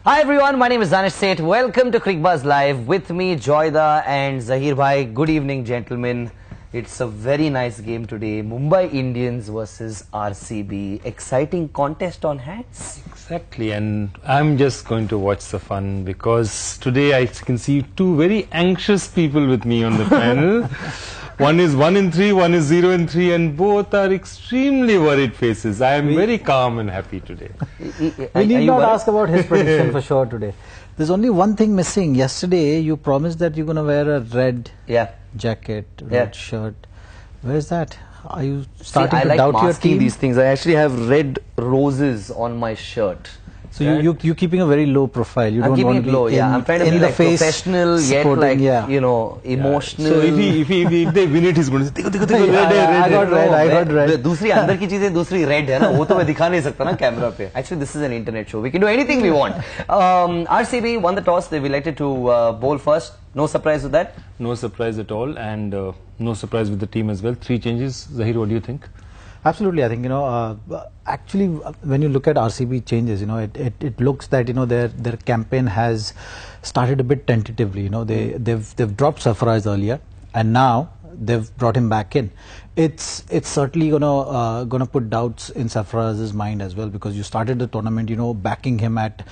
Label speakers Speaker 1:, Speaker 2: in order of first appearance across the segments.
Speaker 1: Hi everyone, my name is Danish Seth. Welcome to Crickbuzz Live. With me, Joyda and Zahir Bhai. Good evening, gentlemen. It's a very nice game today. Mumbai Indians versus RCB. Exciting contest on hands.
Speaker 2: Exactly, and I'm just going to watch the fun because today I can see two very anxious people with me on the panel. One is 1-3, one is 0-3, and both are extremely worried faces. I am very calm and happy today.
Speaker 3: We need not ask about his prediction for sure today. There's only one thing missing. Yesterday, you promised that you're going to wear a red jacket, red shirt. Where's that? Are you starting to doubt your team?
Speaker 1: These things. I actually have red roses on my shirt.
Speaker 3: So you're keeping a very low profile. You
Speaker 1: I'm
Speaker 3: don't want to be
Speaker 1: low, I'm trying to be like professional yet like you know emotional.
Speaker 2: So if they win it, he's going to say,
Speaker 3: I got red.
Speaker 1: दूसरी अंदर की चीजें दूसरी red है ना, वो तो मैं दिखा नहीं सकता ना कैमरा पे. Actually, this is an internet show. We can do anything we want. RCB won the toss. They've elected to bowl first. No surprise with that.
Speaker 2: No surprise at all, and no surprise with the team as well. 3 changes. Zahir, what do you think?
Speaker 3: Absolutely, I think actually when you look at RCB changes, it looks that their campaign has started a bit tentatively. They've dropped Sarfaraz earlier, and now they've brought him back in. It's certainly gonna put doubts in Sarfaraz's mind as well, because you started the tournament backing him at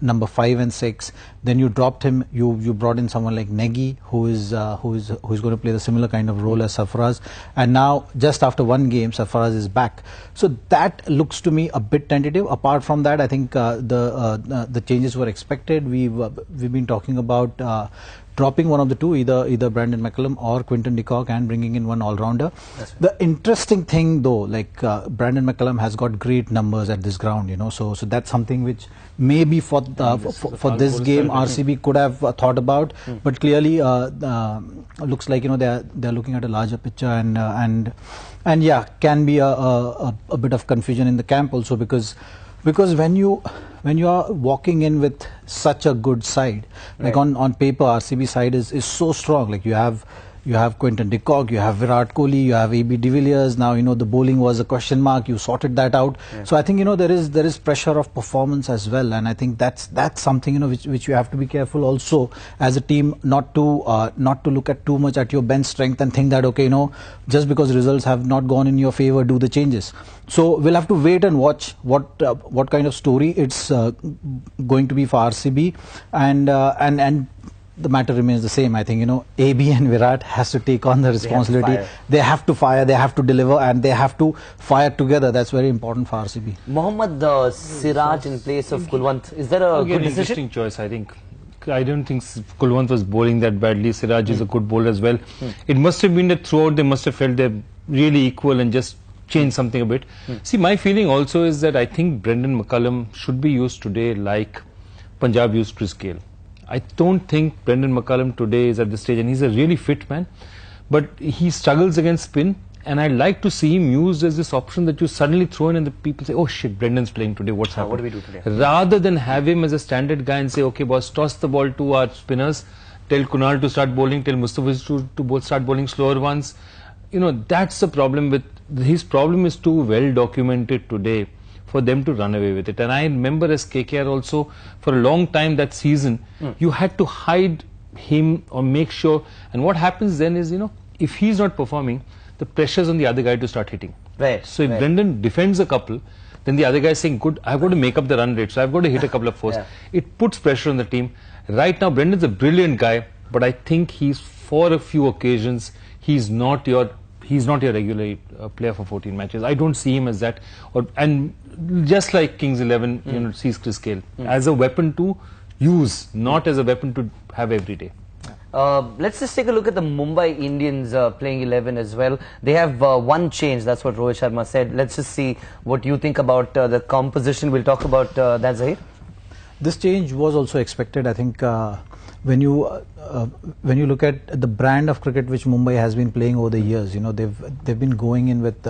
Speaker 3: number 5 and 6. Then you dropped him. You brought in someone like Negi, who is going to play the similar kind of role as Sarfaraz. And now just after one game, Sarfaraz is back. So that looks to me a bit tentative. Apart from that, I think the changes were expected. We've been talking about dropping one of the two, either Brandon McCullum or Quinton de Kock, and bringing in one all-rounder. The interesting thing though, like Brandon McCullum has got great numbers at this ground, so that's something which maybe for this game RCB could have thought about, but clearly looks like they're looking at a larger picture, and yeah, can be a bit of confusion in the camp also, because when you are walking in with such a good side, like on paper RCB side is so strong. Like you have Quinton de Kock, you have Virat Kohli, you have AB de Villiers. Now the bowling was a question mark. You sorted that out. So I think there is pressure of performance as well, and I think that's something which you have to be careful also as a team, not to look at too much at your bench strength and think that okay, just because results have not gone in your favor, do the changes. So we'll have to wait and watch what kind of story it's going to be for RCB, and the matter remains the same. I think AB and Virat has to take on the responsibility. They have to fire, they have to deliver, and they have to fire together. That's very important for RCB.
Speaker 1: Mohammad Siraj in place of Kulwant, is that a good decision?
Speaker 2: Interesting choice, I think. I don't think Kulwant was bowling that badly. Siraj is a good bowler as well. It must have been that throughout they must have felt they're really equal and just change something a bit. See, my feeling also is that I think Brandon McCullum should be used today like Punjab used Chris Gale. I don't think Brandon McCullum today is at this stage, and he's a really fit man, but he struggles against spin, and I like to see him used as this option that you suddenly throw in and the people say, oh shit, Brendan's playing today, what's happening?
Speaker 1: What do we do today?
Speaker 2: Rather than have him as a standard guy and say, okay boss, toss the ball to our spinners, tell Kunal to start bowling, tell Mustafa to both start bowling slower ones. That's the problem with, his problem is too well documented today for them to run away with it. And I remember as KKR also, for a long time that season, you had to hide him or make sure. And what happens then is, if he's not performing, the pressure's on the other guy to start hitting. So if Brendan defends a couple, then the other guy is saying, good, I've got to make up the run rate, so I've got to hit a couple of fours. It puts pressure on the team. Right now, Brendan's a brilliant guy, but I think he's, for a few occasions, he's not your regular player for 14 matches. I don't see him as that. And just like Kings 11, sees Chris Gale as a weapon to use, not as a weapon to have every day.
Speaker 1: Let's just take a look at the Mumbai Indians playing 11 as well. They have one change. That's what Rohit Sharma said. Let's just see what you think about the composition. We'll talk about that, Zahir.
Speaker 3: This change was also expected. I think when you look at the brand of cricket which Mumbai has been playing over the years, they've been going in with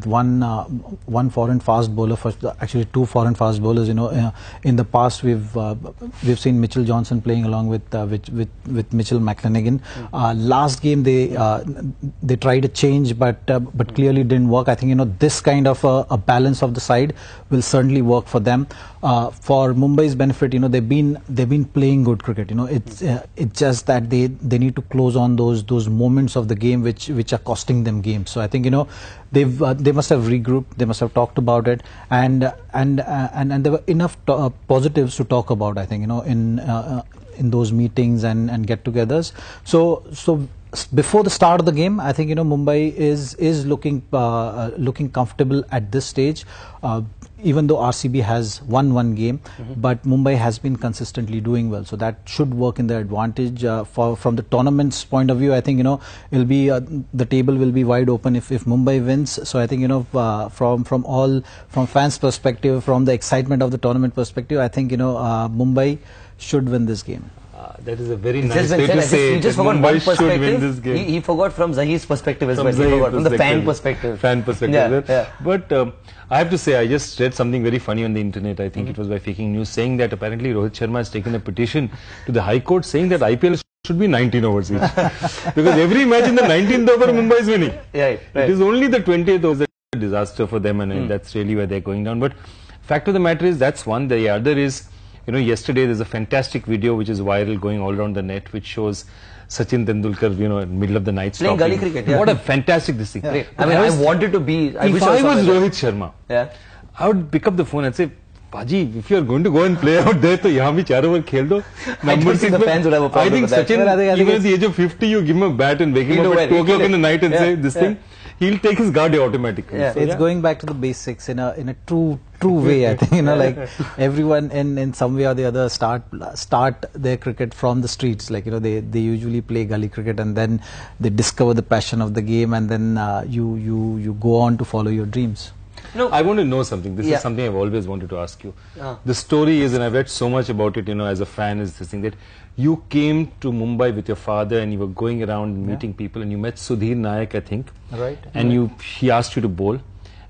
Speaker 3: one foreign fast bowler, actually two foreign fast bowlers. In the past we've seen Mitchell Johnson playing along with Mitchell McClenaghan. Last game they tried a change, but clearly didn't work. I think this kind of a balance of the side will certainly work for them. For Mumbai's benefit, they've been playing good cricket. It's just that they need to close on those moments of the game which are costing them games. So I think they must have regrouped, they must have talked about it, and there were enough positives to talk about, I think, in those meetings and get-togethers. So before the start of the game, I think Mumbai is looking comfortable at this stage. Even though RCB has won one game, but Mumbai has been consistently doing well, so that should work in their advantage. From the tournament's point of view, I think it'll be the table will be wide open if Mumbai wins. So I think from fans' perspective, from the excitement of the tournament perspective, I think Mumbai should win this game.
Speaker 2: That is a very nice way to say.
Speaker 1: He just forgot one perspective. He forgot from Zahir's perspective as well. He forgot from the fan perspective.
Speaker 2: Yeah. But I have to say, I just read something very funny on the internet. I think it was by Faking News, saying that apparently Rohit Sharma has taken a petition to the High Court saying that IPL should be 19 overs each. Because every match in the 19th over, Mumbai is winning.
Speaker 1: Right.
Speaker 2: It is only the 20th over a disaster for them, and that's really where they're going down. But fact of the matter is, that's one. The other is, yesterday there's a fantastic video which is viral going all around the net, which shows Sachin Tendulkar, in middle of the night
Speaker 1: playing gully cricket. Yeah.
Speaker 2: What a fantastic this thing.
Speaker 1: Yeah. I mean, I wanted to be.
Speaker 2: If I was Rohit Sharma, I would pick up the phone and say, Paji, if you are going to go and play out there, to yahan bhi 4 over khel do.
Speaker 1: I don't think the fans would have a problem.
Speaker 2: I think
Speaker 1: with that.
Speaker 2: Sachin, even at the age of 50, you give him a bat and wake him up at 2 o'clock in the night and say this thing, he'll take his guard automatically.
Speaker 3: So it's going back to the basics in a true way. I think like everyone in some way or the other start their cricket from the streets. Like they usually play gully cricket, and then they discover the passion of the game, and then you go on to follow your dreams.
Speaker 2: No, I want to know something. This is something I've always wanted to ask you. The story is, and I've read so much about it, as a fan, is this thing that you came to Mumbai with your father and you were going around meeting people, and you met Sudhir Nayak, I think.
Speaker 3: Right.
Speaker 2: And he asked you to bowl.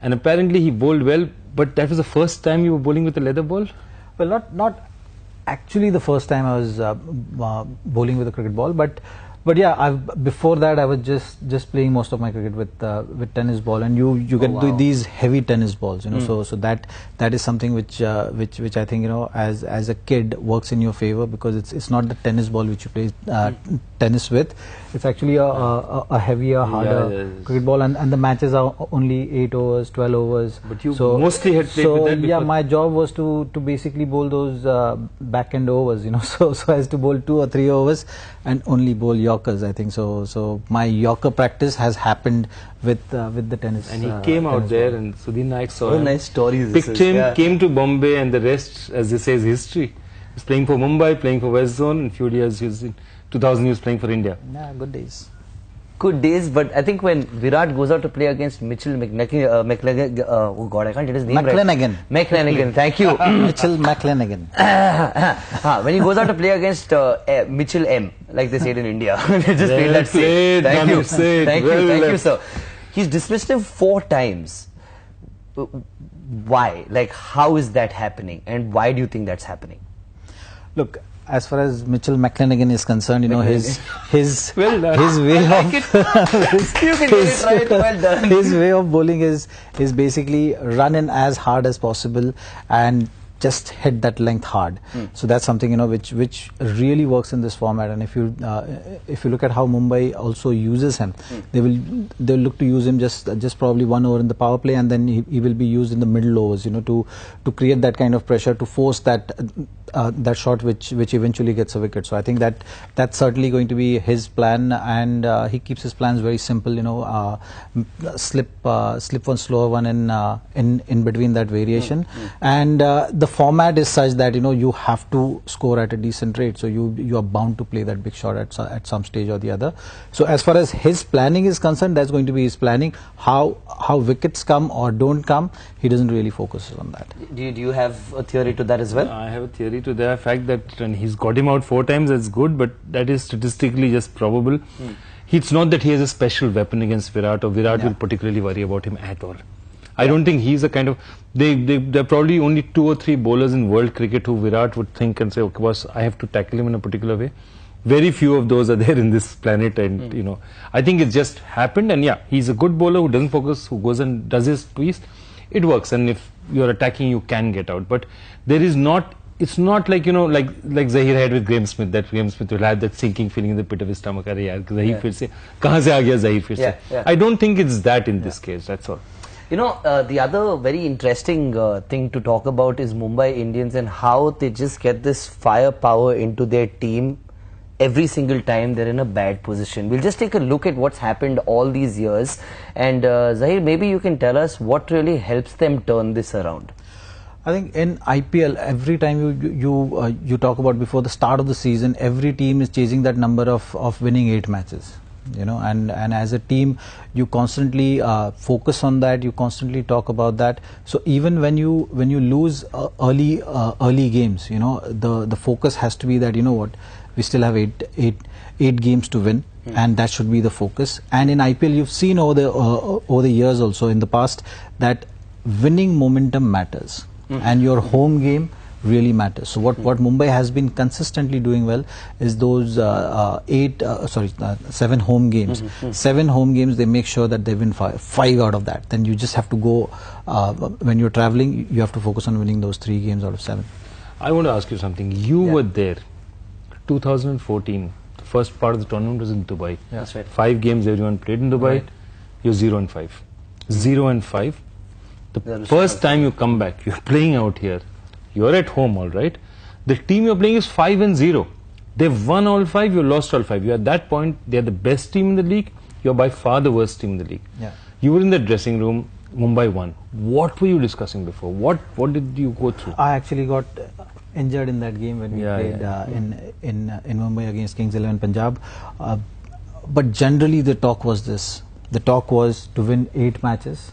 Speaker 2: And apparently he bowled well, but that was the first time you were bowling with a leather ball?
Speaker 3: Well, not actually the first time I was bowling with a cricket ball, but yeah, before that I was just playing most of my cricket with tennis ball, and you get these heavy tennis balls, so that is something which I think as a kid works in your favor, because it's not the tennis ball which you play tennis with. It's actually a heavier, harder cricket ball, and the matches are only 8 overs, 12 overs.
Speaker 2: But you mostly had played with that before.
Speaker 3: Yeah, my job was to basically bowl those back end overs, so as to bowl 2 or 3 overs and only bowl Yorkers, I think. So my Yorker practice has happened with the tennis.
Speaker 2: And he came out there, and Sudhir Nayak saw him.
Speaker 1: Nice stories.
Speaker 2: Picked him, came to Bombay, and the rest, as they say, is history. He's playing for Mumbai, playing for West Zone. In few years, in 2000, he was playing for India.
Speaker 3: Yeah, good days.
Speaker 1: Good days, but I think when Virat goes out to play against Mitchell McClenaghan, oh God, I can't get his name right. McClenaghan, thank you.
Speaker 3: Mitchell McClenaghan.
Speaker 1: When he goes out to play against Mitchell M, like they say it in India. Just
Speaker 2: well
Speaker 1: that
Speaker 2: played,
Speaker 1: Thank you,
Speaker 2: thank
Speaker 1: you, sir. He's dismissed him 4 times. Why? Like, how is that happening, and why do you think that's happening?
Speaker 3: Look, as far as Mitchell McClenaghan is concerned, his
Speaker 2: well done.
Speaker 3: his way of
Speaker 1: You can get it right. Well done.
Speaker 3: His way of bowling is basically run in as hard as possible and just hit that length hard. So that's something which really works in this format. And if you look at how Mumbai also uses him, they'll look to use him just probably 1 over in the power play, and then he will be used in the middle overs, to create that kind of pressure, to force that shot which eventually gets a wicket. So I think that's certainly going to be his plan, and he keeps his plans very simple. Slip one, slower one in between that variation, and the format is such that you have to score at a decent rate, so you are bound to play that big shot at some stage or the other. So as far as his planning is concerned, that's going to be his planning. How wickets come or don't come, he doesn't really focus on that.
Speaker 1: Do you have a theory to that as well?
Speaker 2: I have a theory to the fact that when he's got him out 4 times, that's good, but that is statistically just probable. It's not that he has a special weapon against Virat, or Virat will particularly worry about him at all. I don't think he's a kind of... There are probably only 2 or 3 bowlers in world cricket who Virat would think and say, okay, boss, I have to tackle him in a particular way. Very few of those are there in this planet, and I think it's just happened. And yeah, he's a good bowler who doesn't focus, who goes and does his twist. It works, and if you're attacking, you can get out. But there is not... It's not like, like Zahir had with Graham Smith, that Graham Smith will have that sinking feeling in the pit of his stomach. Zahir fir se, kahan se aa gaya Zahir fir se? I don't think it's that in this case, that's all.
Speaker 1: The other very interesting thing to talk about is Mumbai Indians and how they just get this firepower into their team every single time they're in a bad position. We'll just take a look at what's happened all these years. And Zahir, maybe you can tell us what really helps them turn this around.
Speaker 3: I think in IPL, every time you talk about before the start of the season, every team is chasing that number of winning 8 matches. And as a team, you constantly focus on that. You constantly talk about that. So even when you lose early games, the focus has to be that we still have eight games to win, and that should be the focus. And in IPL, you've seen over the years also in the past that winning momentum matters. And your home game really matters. So what Mumbai has been consistently doing well is those 7 home games. 7 home games, they make sure that they win 5 out of that. Then you just have to go, when you're traveling, you have to focus on winning those 3 games out of 7.
Speaker 2: I want to ask you something. You were there, 2014. The first part of the tournament was in Dubai.
Speaker 1: That's right.
Speaker 2: 5 games everyone played in Dubai.
Speaker 1: Right.
Speaker 2: You're 0-5. 0-5. The first time you come back, you're playing out here. You're at home, all right. The team you're playing is 5-0. They've won all 5, you lost all 5. You're at that point, they're the best team in the league. You're by far the worst team in the league.
Speaker 3: Yeah.
Speaker 2: You were in the dressing room. Mumbai won. What were you discussing before? What did you go through?
Speaker 3: I actually got injured in that game when we played in Mumbai against Kings 11 Punjab. But generally the talk was this. The talk was to win 8 matches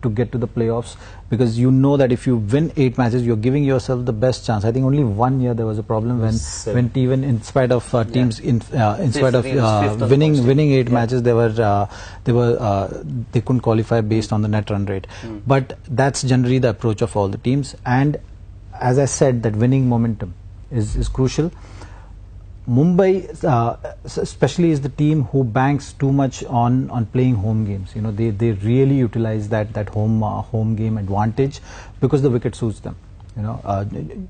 Speaker 3: to get to the playoffs, because that if you win 8 matches, you're giving yourself the best chance. I think only 1 year there was a problem when even in spite of teams in spite of winning 8 matches, they couldn't qualify based on the net run rate. But that's generally the approach of all the teams. And as I said, that winning momentum is crucial. Mumbai especially is the team who banks too much on playing home games. They really utilize that home game advantage because the wicket suits them.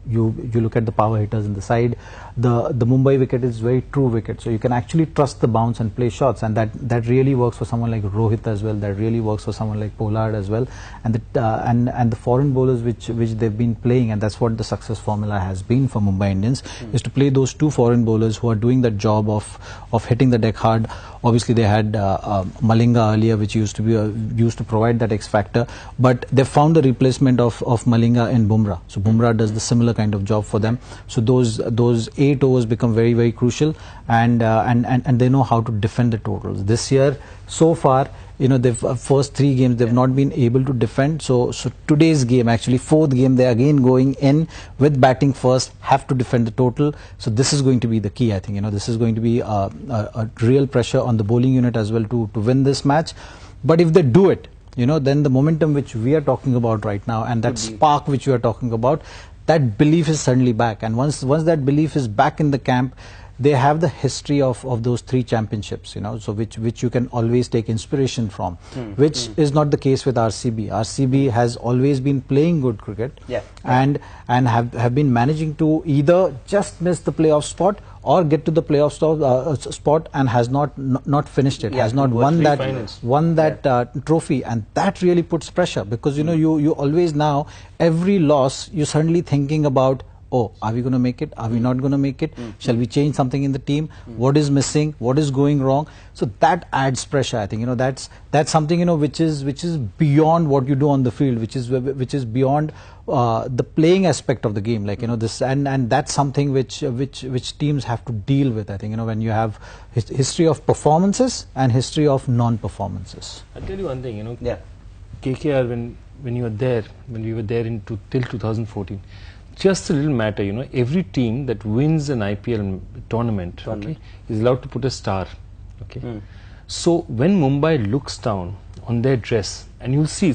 Speaker 3: You look at the power hitters in the side. The Mumbai wicket is very true wicket, so you can actually trust the bounce and play shots, and that really works for someone like Rohit as well. That really works for someone like Pollard as well, and the foreign bowlers which they've been playing, and that's what the success formula has been for Mumbai Indians, is to play those 2 foreign bowlers who are doing that job of hitting the deck hard. Obviously, they had Malinga earlier, which used to provide that X factor, but they found the replacement of Malinga in Bumrah. So Bumrah does the similar kind of job for them. So those 8 overs become very, very crucial, and they know how to defend the totals. This year, so far, they've first 3 games they've not been able to defend. So today's game, actually 4th game, they're again going in with batting first, have to defend the total. So this is going to be the key, I think. This is going to be a real pressure on the bowling unit as well to win this match. But if they do it, then the momentum which we are talking about right now, and that spark which we are talking about, that belief is suddenly back. And once that belief is back in the camp, they have the history of those 3 championships, so which you can always take inspiration from, which is not the case with RCB. RCB has always been playing good cricket, and have been managing to either just miss the playoff spot or get to the playoff spot and has not finished it, has not won that trophy, and that really puts pressure, because you always now, every loss you're suddenly thinking about, oh, are we going to make it? Are we not going to make it? Shall we change something in the team? What is missing? What is going wrong? So that adds pressure. I think that's something which is beyond what you do on the field, which is beyond the playing aspect of the game. Like this, and that's something which teams have to deal with. I think when you have history of performances and history of non-performances.
Speaker 2: I'll tell you one thing.
Speaker 1: Yeah.
Speaker 2: KKR, when you were there, when we were there till 2014, just a little matter, every team that wins an IPL tournament. Okay, is allowed to put a star. Okay, so when Mumbai looks down on their dress, and you'll see